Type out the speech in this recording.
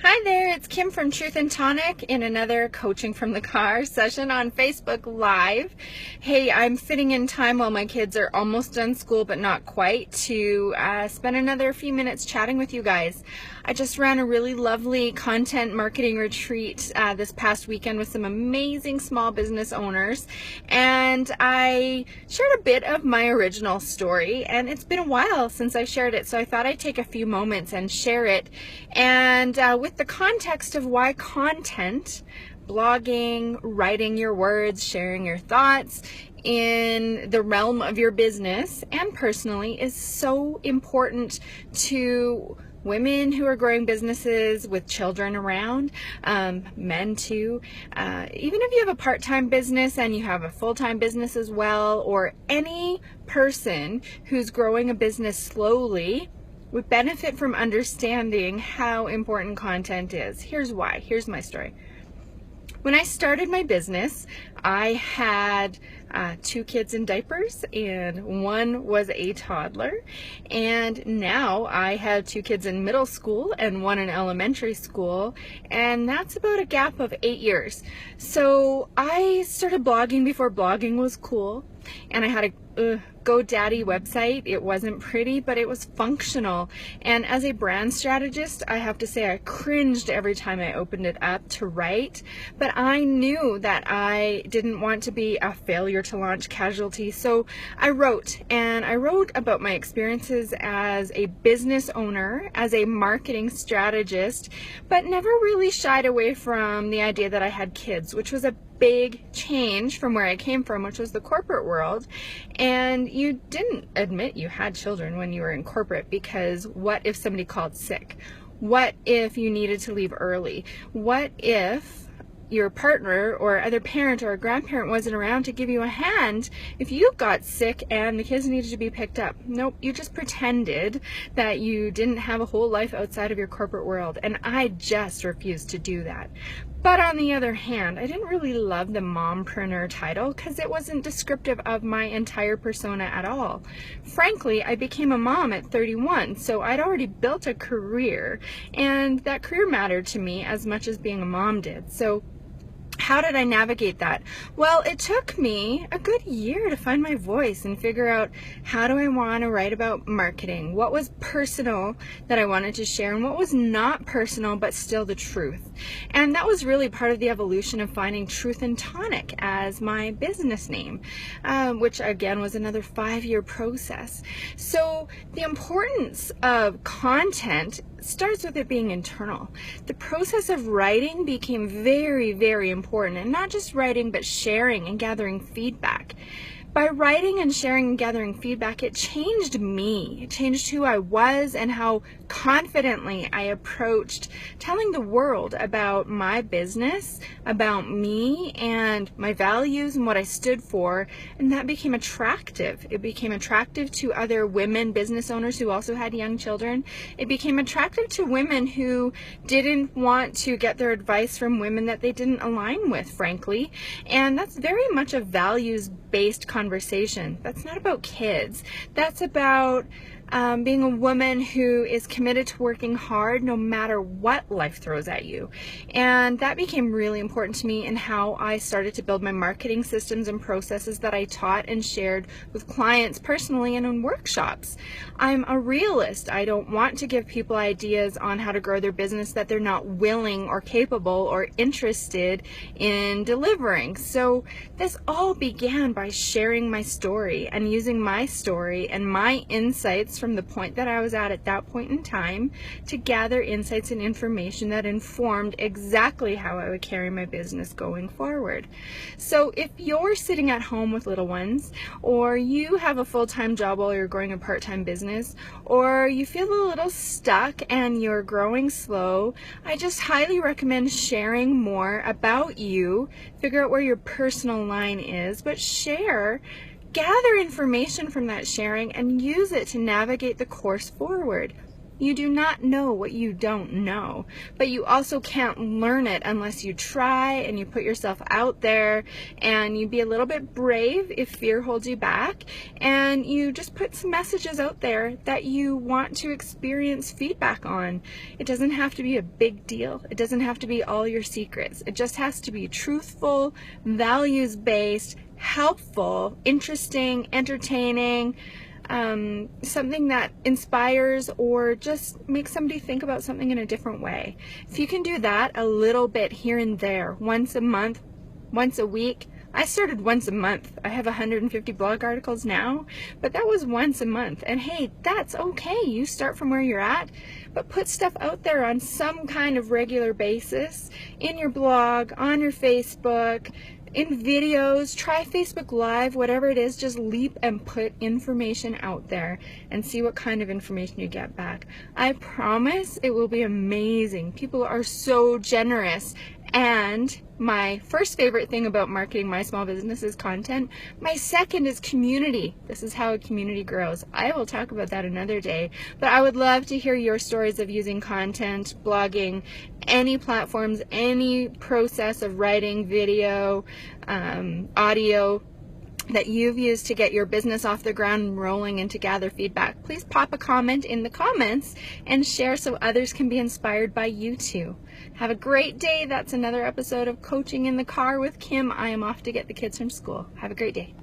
Hi there, it's Kim from Truth&Tonic in another Coaching from the Car session on Facebook Live. Hey, I'm fitting in time while my kids are almost done school, but not quite, to spend another few minutes chatting with you guys. I just ran a really lovely content marketing retreat this past weekend with some amazing small business owners, and I shared a bit of my original story, and it's been a while since I shared it, so I thought I'd take a few moments and share it. And with the context of why content, blogging, writing your words, sharing your thoughts in the realm of your business and personally is so important to women who are growing businesses with children around, men too. Even if you have a part-time business and you have a full-time business as well, or any person who's growing a business slowly, would benefit from understanding how important content is. Here's why. Here's my story. When I started my business, I had 2 kids in diapers and one was a toddler. And now I have 2 kids in middle school and one in elementary school. And that's about a gap of 8 years. So I started blogging before blogging was cool. And I had a GoDaddy website. It wasn't pretty, but it was functional. And as a brand strategist, I have to say I cringed every time I opened it up to write. But I knew that I didn't want to be a failure to launch casualty. So I wrote, and I wrote about my experiences as a business owner, as a marketing strategist, but never really shied away from the idea that I had kids, which was a big change from where I came from, which was the corporate world. And you didn't admit you had children when you were in corporate, because what if somebody called sick? What if you needed to leave early? What if your partner or other parent or a grandparent wasn't around to give you a hand if you got sick and the kids needed to be picked up? Nope, you just pretended that you didn't have a whole life outside of your corporate world, and I just refused to do that. But on the other hand, I didn't really love the mompreneur title because it wasn't descriptive of my entire persona at all. Frankly, I became a mom at 31, so I'd already built a career, and that career mattered to me as much as being a mom did. So how did I navigate that? Well, it took me a good year to find my voice and figure out, how do I want to write about marketing? What was personal that I wanted to share, and what was not personal but still the truth? And that was really part of the evolution of finding Truth&Tonic as my business name, which again was another 5-year process. So the importance of content starts with it being internal. The process of writing became very, very important, and not just writing, but sharing and gathering feedback. By writing and sharing and gathering feedback, it changed me. It changed who I was and how confidently I approached telling the world about my business, about me and my values and what I stood for, and that became attractive. It became attractive to other women business owners who also had young children. It became attractive to women who didn't want to get their advice from women that they didn't align with, frankly. And that's very much a values-based conversation. That's not about kids. That's about being a woman who is committed to working hard no matter what life throws at you. And that became really important to me in how I started to build my marketing systems and processes that I taught and shared with clients personally and in workshops. I'm a realist. I don't want to give people ideas on how to grow their business that they're not willing or capable or interested in delivering. So this all began by sharing my story and using my story and my insights from the point that I was at that point in time to gather insights and information that informed exactly how I would carry my business going forward. So if you're sitting at home with little ones, or you have a full-time job while you're growing a part-time business, or you feel a little stuck and you're growing slow, I just highly recommend sharing more about you. Figure out where your personal line is, but gather information from that sharing and use it to navigate the course forward. You do not know what you don't know, but you also can't learn it unless you try and you put yourself out there and you be a little bit brave if fear holds you back, and you just put some messages out there that you want to experience feedback on. It doesn't have to be a big deal. It doesn't have to be all your secrets. It just has to be truthful, values-based, helpful, interesting, entertaining, something that inspires or just makes somebody think about something in a different way. If you can do that a little bit here and there, once a month, once a week. I started once a month. I have 150 blog articles now, but that was once a month. And hey, that's okay. You start from where you're at, but put stuff out there on some kind of regular basis in your blog, on your Facebook, in videos. Try Facebook Live, whatever it is, just leap and put information out there and see what kind of information you get back. I promise it will be amazing. People are so generous. And my first favorite thing about marketing my small business is content. My second is community. This is how a community grows. I will talk about that another day, but I would love to hear your stories of using content, blogging, any platforms, any process of writing, video, audio that you've used to get your business off the ground and rolling and to gather feedback. Please pop a comment in the comments and share so others can be inspired by you too. Have a great day. That's another episode of Coaching in the Car with Kim. I am off to get the kids from school. Have a great day.